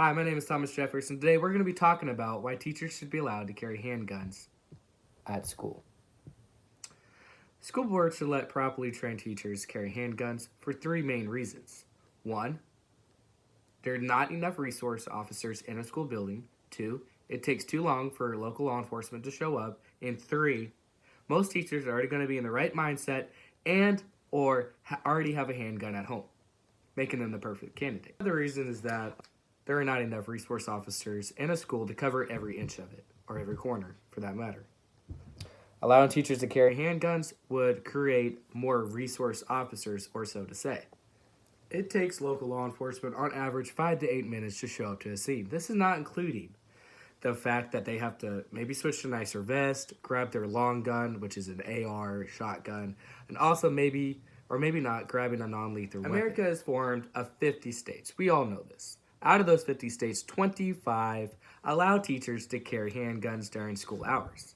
Hi, my name is Thomas Jefferson. Today we're going to be talking about why teachers should be allowed to carry handguns at school. School boards should let properly trained teachers carry handguns for three main reasons. One, there are not enough resource officers in a school building. Two, it takes too long for local law enforcement to show up. And three, most teachers are already going to be in the right mindset and or already have a handgun at home, making them the perfect candidate. The reason is that there are not enough resource officers in a school to cover every inch of it, or every corner for that matter. Allowing teachers to carry handguns would create more resource officers, or so to say. It takes local law enforcement on average 5 to 8 minutes to show up to a scene. This is not including the fact that they have to maybe switch to a nicer vest, grab their long gun, which is an AR, shotgun, and also maybe, or maybe not, grabbing a non-lethal weapon. America is formed of 50 states. We all know this. Out of those 50 states, 25 allow teachers to carry handguns during school hours.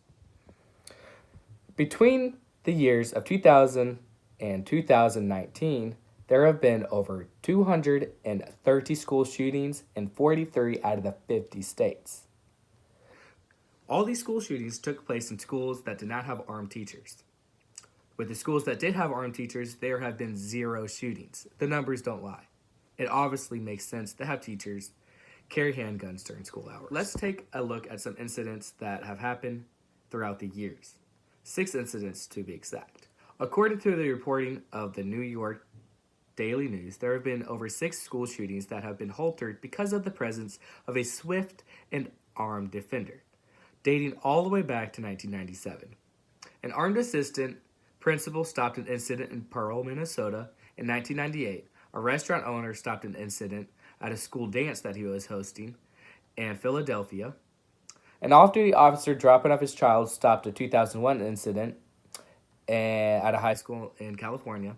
Between the years of 2000 and 2019, there have been over 230 school shootings in 43 out of the 50 states. All these school shootings took place in schools that did not have armed teachers. With the schools that did have armed teachers, there have been 0 shootings. The numbers don't lie. It obviously makes sense to have teachers carry handguns during school hours. Let's take a look at some incidents that have happened throughout the years. 6 incidents to be exact. According to the reporting of the New York Daily News, there have been over 6 school shootings that have been halted because of the presence of a swift and armed defender, dating all the way back to 1997. An armed assistant principal stopped an incident in Pearl, Minnesota in 1998. A restaurant owner stopped an incident at a school dance that he was hosting in Philadelphia. An off-duty officer dropping off his child stopped a 2001 incident at a high school in California.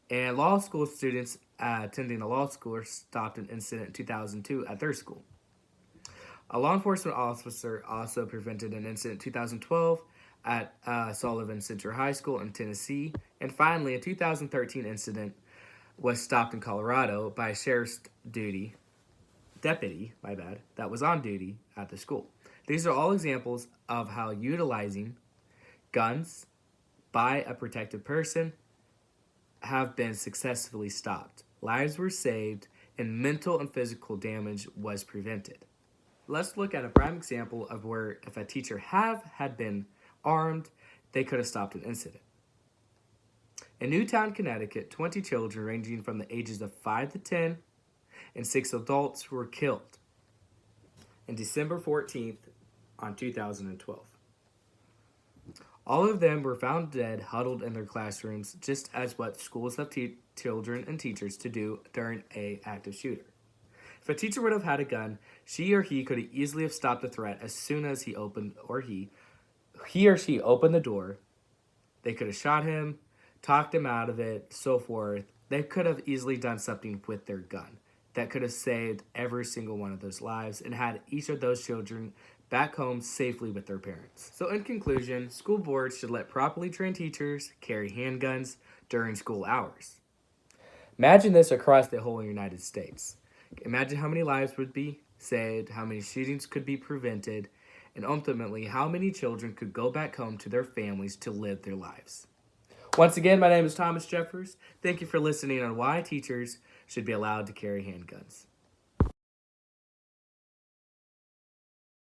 And law school students attending a law school stopped an incident in 2002 at their school. A law enforcement officer also prevented an incident in 2012 at Sullivan Central High School in Tennessee. And finally, a 2013 incident was stopped in Colorado by a sheriff's deputy that was on duty at the school. These are all examples of how utilizing guns by a protected person have been successfully stopped. Lives were saved and mental and physical damage was prevented. Let's look at a prime example of where if a teacher had been armed, they could have stopped an incident. In Newtown, Connecticut, 20 children ranging from the ages of 5 to 10 and 6 adults were killed on December 14th on 2012. All of them were found dead, huddled in their classrooms, just as what schools have children and teachers to do during an active shooter. If a teacher would have had a gun, she or he could have easily have stopped the threat as soon as he or she opened the door. They could have shot him, talked him out of it, so forth. They could have easily done something with their gun that could have saved every single one of those lives and had each of those children back home safely with their parents. So in conclusion, school boards should let properly trained teachers carry handguns during school hours. Imagine this across the whole United States. Imagine how many lives would be saved, how many shootings could be prevented, and ultimately how many children could go back home to their families to live their lives. Once again, my name is Thomas Jeffers. Thank you for listening on why teachers should be allowed to carry handguns.